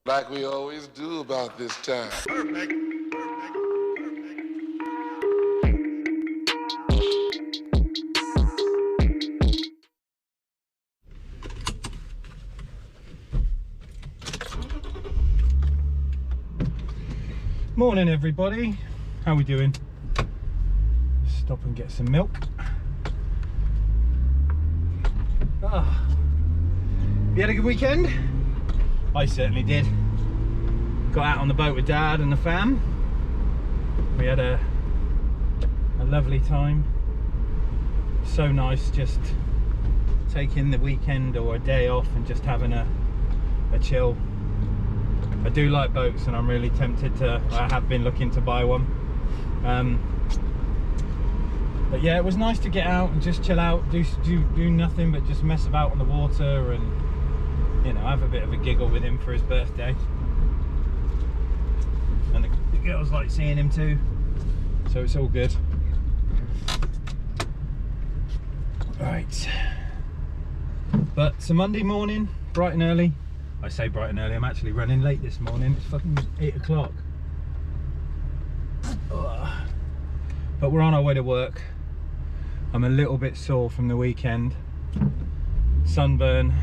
Like we always do about this time. Perfect. Morning everybody, how we doing? Stop and get some milk. You had a good weekend? I certainly did. Got out on the boat with Dad and the fam. We had a lovely time. So nice just taking the weekend or a day off and just having a chill. I do like boats and I'm really tempted to, I have been looking to buy one. But yeah, it was nice to get out and just chill out, do nothing but just mess about on the water and, you know, have a bit of a giggle with him for his birthday. And the girls like seeing him too, so it's all good. Right, but it's a Monday morning, bright and early. I say bright and early, I'm actually running late this morning. It's fucking 8 o'clock. But we're on our way to work. I'm a little bit sore from the weekend. Sunburn.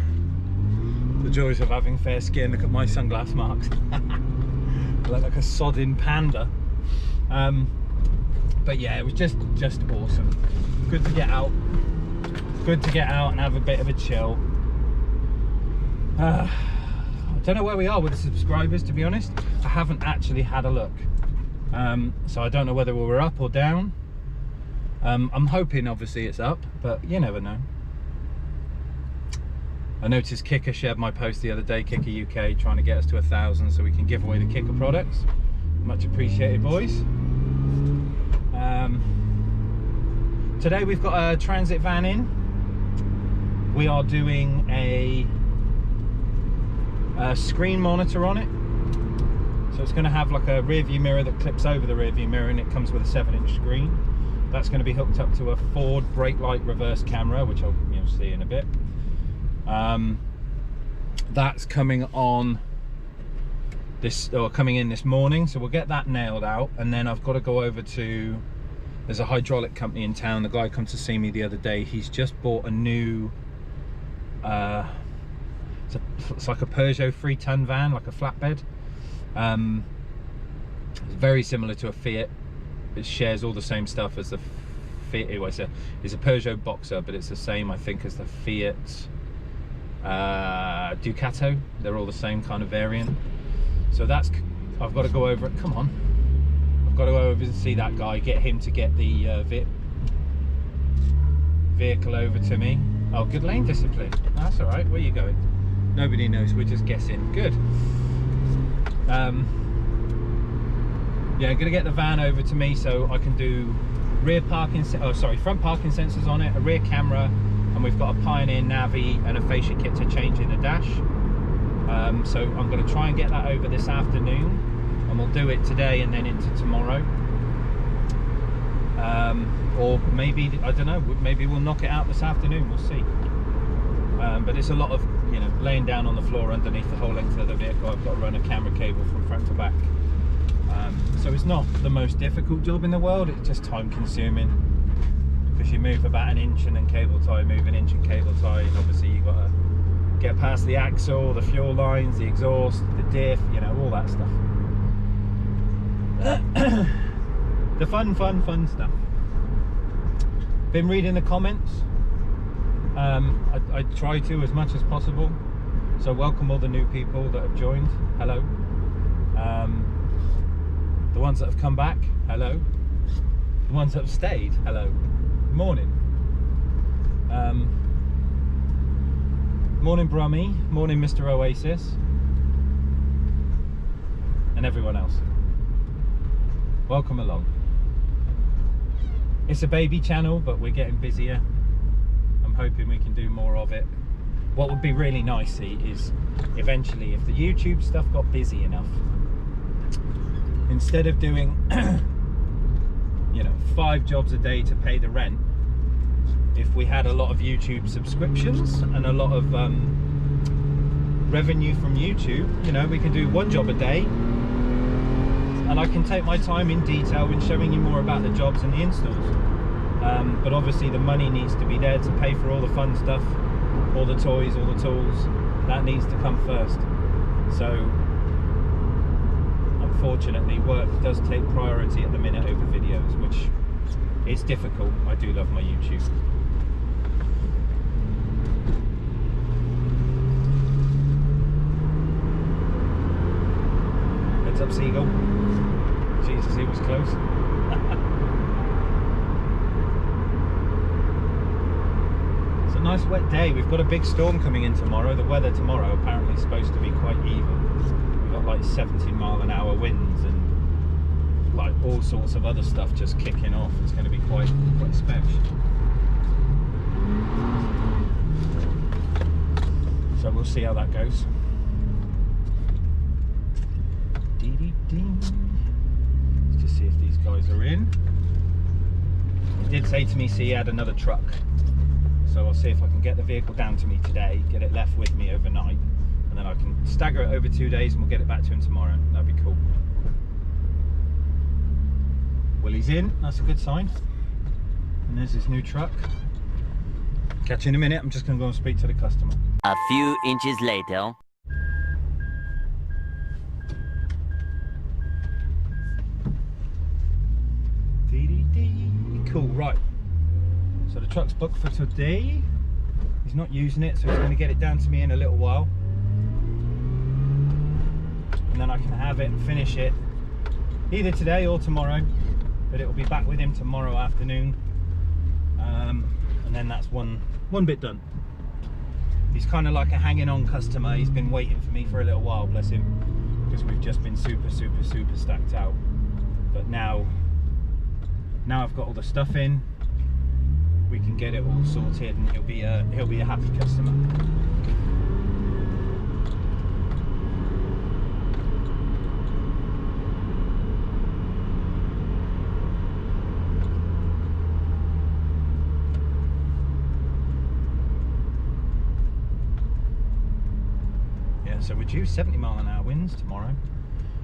The joys of having fair skin. Look at my sunglass marks. I look like a sodding panda. But yeah, it was just awesome. Good to get out. Good to get out and have a bit of a chill. I don't know where we are with the subscribers, to be honest. I haven't actually had a look. So I don't know whether we're up or down. I'm hoping obviously it's up, but you never know. I noticed Kicker shared my post the other day, Kicker UK, trying to get us to 1,000 so we can give away the Kicker products. Much appreciated, boys. Today we've got a transit van in. We are doing a screen monitor on it. So it's going to have like a rear view mirror that clips over the rear view mirror, and it comes with a 7-inch screen. That's going to be hooked up to a Ford brake light reverse camera, which I'll see in a bit. That's coming on this, or coming in this morning, so we'll get that nailed out. And then I've got to go over to, there's a hydraulic company in town. The guy come to see me the other day. He's just bought a new it's like a Peugeot 3-ton van, like a flatbed. It's very similar to a Fiat. It shares all the same stuff as the Fiat. It's a Peugeot Boxer, but it's the same, I think, as the Fiat Ducato. They're all the same kind of variant. So that's, I've got to go over it. Come on, I've got to go over and see that guy, get him to get the vehicle over to me. Oh, good lane discipline. That's all right. Where are you going? Nobody knows. We're just guessing. Good. Yeah, I'm gonna get the van over to me so I can do front parking sensors on it, a rear camera, and we've got a Pioneer Navi and a fascia kit to change in the dash. So I'm gonna try and get that over this afternoon, and we'll do it today and then into tomorrow. Or maybe, I don't know, maybe we'll knock it out this afternoon, we'll see. But it's a lot of, you know, laying down on the floor underneath the whole length of the vehicle. I've got to run a camera cable from front to back. So it's not the most difficult job in the world, it's just time consuming. Because you move about an inch and then cable tie, move an inch and cable tie, and obviously you've got to get past the axle, the fuel lines, the exhaust, the diff, you know, all that stuff. The fun stuff. Been reading the comments. I try to as much as possible, so welcome all the new people that have joined. Hello. The ones that have come back, hello. The ones that have stayed, hello. Morning. Morning Brummy, morning Mr. Oasis, and everyone else. Welcome along. It's a baby channel, but we're getting busier. I'm hoping we can do more of it. What would be really nice is eventually, if the YouTube stuff got busy enough, instead of doing you know, 5 jobs a day to pay the rent, if we had a lot of YouTube subscriptions and a lot of revenue from YouTube. You know, we can do one job a day, and I can take my time in detail in showing you more about the jobs and the installs. But obviously the money needs to be there to pay for all the fun stuff, all the toys, all the tools. That needs to come first. So unfortunately work does take priority at the minute over videos, which is difficult. I do love my YouTube. Heads up, seagull. Jesus, he was close. It's a nice wet day. We've got a big storm coming in tomorrow. The weather tomorrow apparently is supposed to be quite evil. We've got like 70-mile-an-hour winds and like all sorts of other stuff just kicking off. It's going to be quite special. So we'll see how that goes. Let's just see if these guys are in. He did say to me, see, he had another truck. So I'll see if I can get the vehicle down to me today, get it left with me overnight, and then I can stagger it over 2 days and we'll get it back to him tomorrow. That'd be cool. Well, he's in. That's a good sign. And there's his new truck. Catch you in a minute. I'm just going to go and speak to the customer. A few inches later. Cool, right. So the truck's booked for today. He's not using it, so he's going to get it down to me in a little while. And then I can have it and finish it either today or tomorrow. But it will be back with him tomorrow afternoon. And then that's one bit done. He's kind of like a hanging on customer. He's been waiting for me for a little while, bless him, because we've just been super stacked out. But now I've got all the stuff in, we can get it all sorted, and he'll be a happy customer. Yeah, so we're due 70-mile-an-hour winds tomorrow.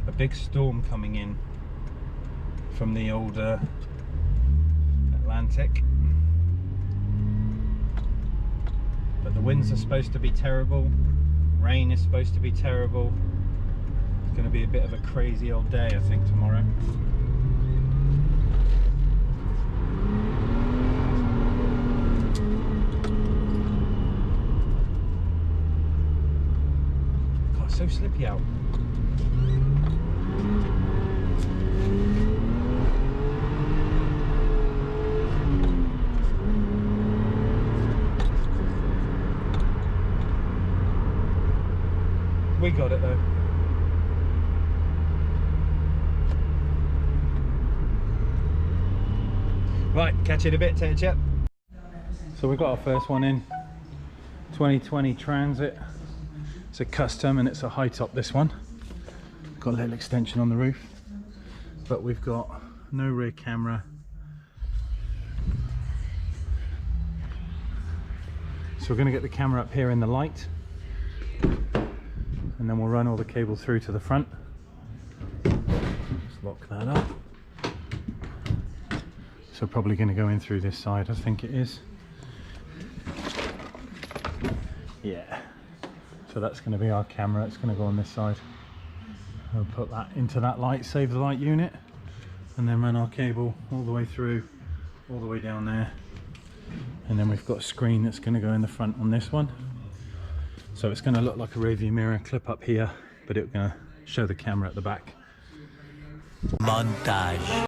A big storm coming in from the old Atlantic, but the winds are supposed to be terrible, rain is supposed to be terrible. It's going to be a bit of a crazy old day, I think, tomorrow. God, it's so slippy out. We got it though. Right, catch you in a bit, take a chip. So we got our first one in. 2020 Transit. It's a custom and it's a high top, this one. Got a little extension on the roof. But we've got no rear camera. So we're going to get the camera up here in the light. And then we'll run all the cable through to the front. Let's lock that up. So probably going to go in through this side, I think it is. Yeah. So that's going to be our camera. It's going to go on this side. I'll put that into that light, save the light unit, and then run our cable all the way through, all the way down there. And then we've got a screen that's going to go in the front on this one. So it's going to look like a rear view mirror clip up here, but it's going to show the camera at the back. Montage.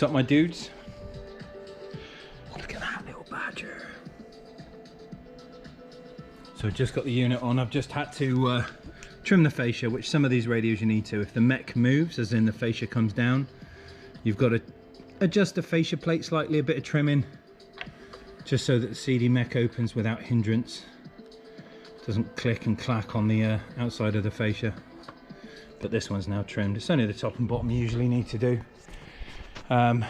What's up, my dudes? Look at that little badger. So just got the unit on. I've just had to trim the fascia, which some of these radios you need to. If the mech moves, as in the fascia comes down, you've got to adjust the fascia plate slightly, a bit of trimming, just so that the CD mech opens without hindrance. Doesn't click and clack on the outside of the fascia. But this one's now trimmed. It's only the top and bottom you usually need to do. I'm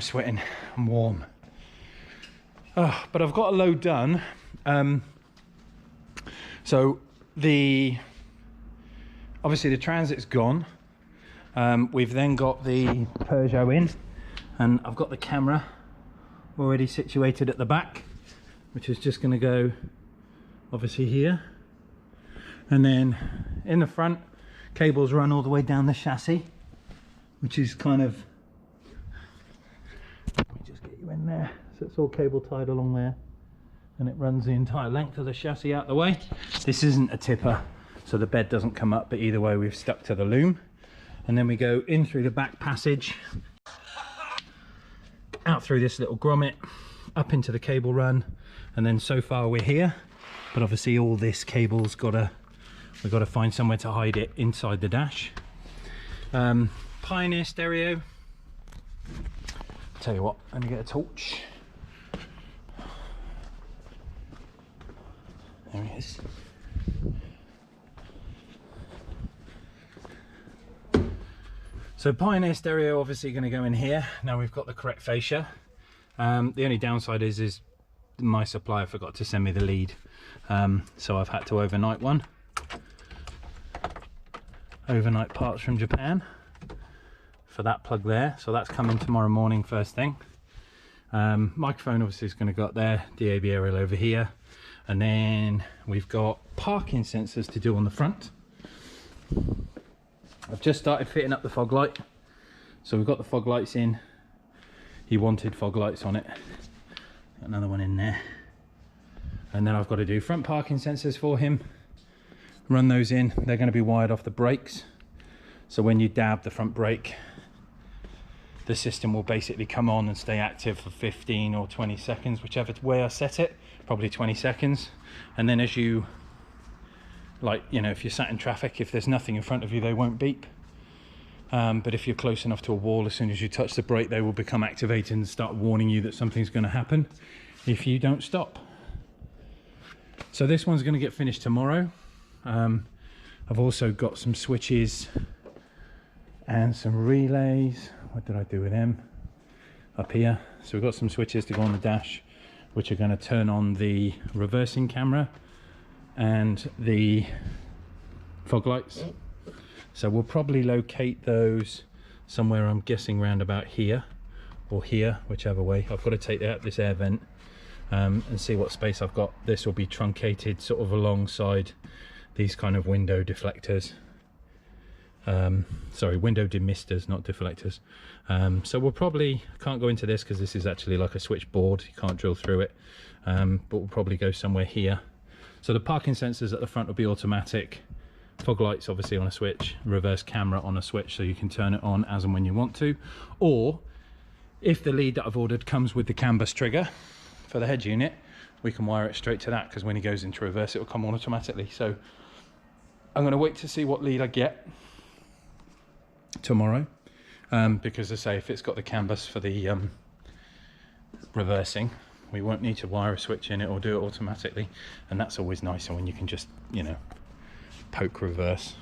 sweating, I'm warm. But I've got a load done. So obviously the transit's gone. We've then got the Peugeot in, and I've got the camera already situated at the back, which is just going to go obviously here, and then in the front cables run all the way down the chassis, which is kind of, let me just get you in there, so it's all cable tied along there, and it runs the entire length of the chassis out the way. This isn't a tipper, so the bed doesn't come up, but either way we've stuck to the loom. And then we go in through the back passage, out through this little grommet, up into the cable run, and then so far we're here. But obviously all this cable's we've got to find somewhere to hide it inside the dash. Pioneer stereo. Tell you what, let me get a torch. There he is. So Pioneer stereo obviously going to go in here. Now we've got the correct fascia. The only downside is my supplier forgot to send me the lead. So I've had to overnight one. Overnight parts from Japan for that plug there. So that's coming tomorrow morning first thing. Microphone obviously is going to go up there. DAB aerial over here. And then we've got parking sensors to do on the front. I've just started fitting up the fog light. So we've got the fog lights in. He wanted fog lights on it. Got another one in there. And then I've got to do front parking sensors for him. Run those in. They're going to be wired off the brakes. So when you dab the front brake, the system will basically come on and stay active for 15 or 20 seconds, whichever way I set it. Probably 20 seconds. And then as you, like, you know, if you're sat in traffic, if there's nothing in front of you, they won't beep. But if you're close enough to a wall, as soon as you touch the brake, they will become activated and start warning you that something's going to happen if you don't stop. So this one's going to get finished tomorrow. I've also got some switches and some relays. What did I do with them? Up here. So we've got some switches to go on the dash, which are going to turn on the reversing camera and the fog lights. So we'll probably locate those somewhere, I'm guessing round about here or here, whichever way. I've got to take out this air vent and see what space I've got. This will be truncated sort of alongside these kind of window deflectors. Sorry, window demisters, not deflectors. So we'll probably, can't go into this because this is actually like a switchboard, you can't drill through it, but we'll probably go somewhere here. So the parking sensors at the front will be automatic, fog lights obviously on a switch, reverse camera on a switch, so you can turn it on as and when you want to. Or if the lead that I've ordered comes with the CAN bus trigger for the head unit, we can wire it straight to that, because when he goes into reverse it will come on automatically. So I'm going to wait to see what lead I get tomorrow, because as I say, if it's got the CAN bus for the reversing, we won't need to wire a switch in, it will do it automatically, and that's always nicer when you can just, you know, poke reverse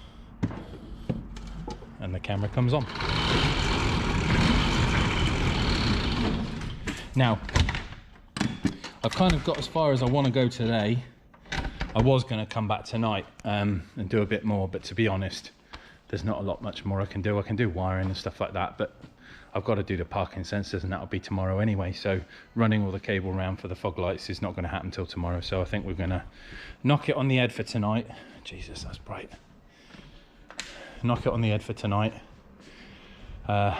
and the camera comes on. Now I've kind of got as far as I want to go today. I was going to come back tonight and do a bit more, but to be honest, there's not a lot much more I can do. I can do wiring and stuff like that, but I've got to do the parking sensors, and that'll be tomorrow anyway. So running all the cable around for the fog lights is not going to happen till tomorrow. So I think we're going to knock it on the head for tonight. Jesus, that's bright. Knock it on the head for tonight. Go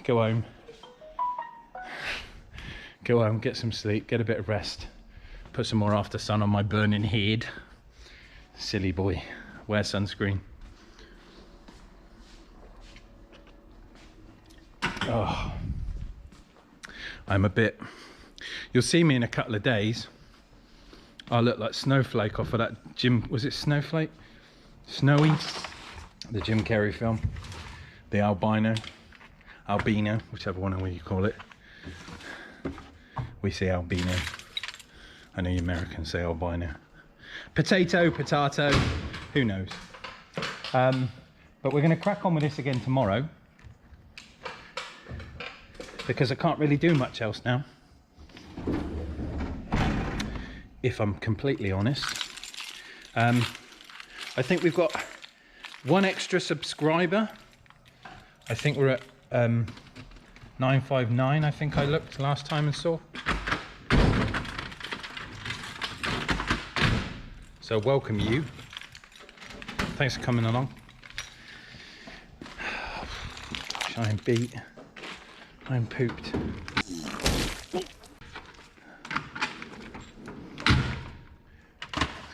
home. Go home, get some sleep, get a bit of rest. Put some more after sun on my burning head. Silly boy. Wear sunscreen. Oh, I'm a bit... You'll see me in a couple of days. I look like Snowflake off of that Jim... Was it Snowflake? Snowy? The Jim Carrey film. The albino, whichever one you call it. We say albino. I know you Americans say albino. Potato, who knows? But we're going to crack on with this again tomorrow, because I can't really do much else now, if I'm completely honest. I think we've got one extra subscriber. I think we're at 959, I think I looked last time and saw. So welcome you. Thanks for coming along. I'm beat. I'm pooped. Let's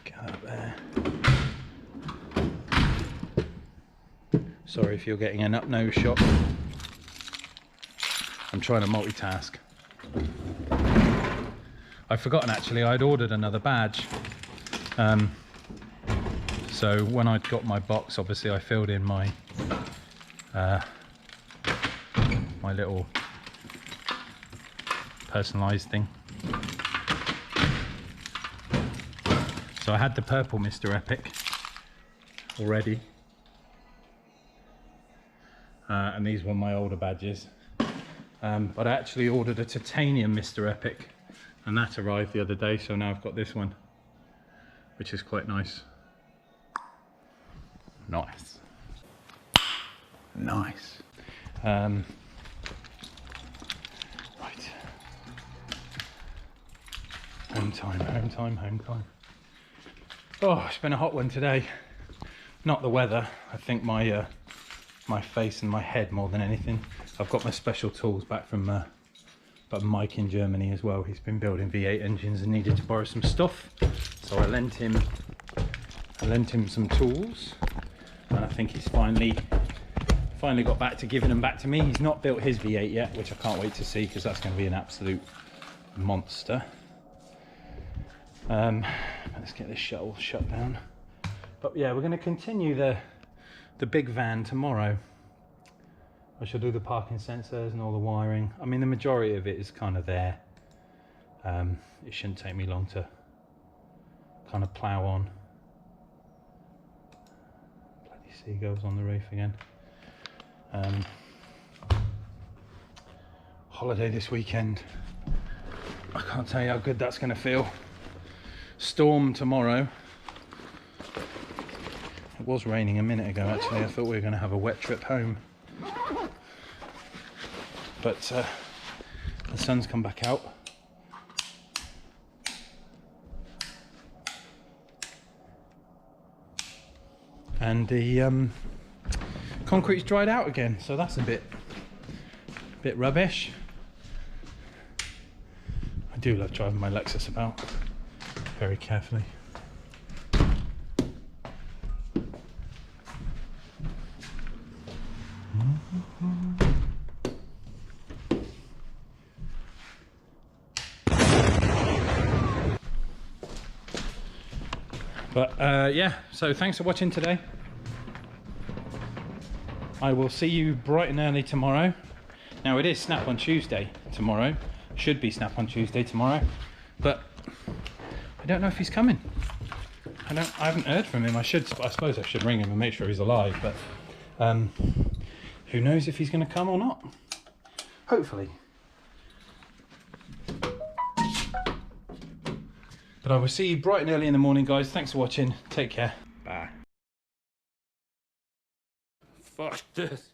get up there. Sorry if you're getting an up nose shot. I'm trying to multitask. I've forgotten actually, I'd ordered another badge. So when I'd got my box, obviously I filled in my my little personalised thing. So I had the purple Mr. Epic already. And these were my older badges. But I actually ordered a titanium Mr. Epic, and that arrived the other day, so now I've got this one, which is quite nice. Nice. Nice. Right. Home time, home time, home time. Oh, it's been a hot one today. Not the weather, I think my my face and my head more than anything. I've got my special tools back from Mike in Germany as well. He's been building V8 engines and needed to borrow some stuff, so I lent him some tools, and I think he's finally got back to giving them back to me. He's not built his V8 yet, which I can't wait to see, because that's going to be an absolute monster. Let's get this shuttle shut down. But yeah, we're going to continue the big van tomorrow. I shall do the parking sensors and all the wiring. I mean, the majority of it is kind of there. It shouldn't take me long to kind of plough on. Bloody seagulls on the roof again. Holiday this weekend. I can't tell you how good that's going to feel. Storm tomorrow. It was raining a minute ago actually. I thought we were going to have a wet trip home, but the sun's come back out. And the concrete's dried out again, so that's a bit rubbish. I do love driving my Lexus about very carefully. But yeah, so thanks for watching today. I will see you bright and early tomorrow. Now it is Snap on Tuesday tomorrow. Should be Snap on Tuesday tomorrow, but I don't know if he's coming. I haven't heard from him. I suppose I should ring him and make sure he's alive, but who knows if he's going to come or not. Hopefully. But I will see you bright and early in the morning, guys. Thanks for watching. Take care. Bye. Fuck this.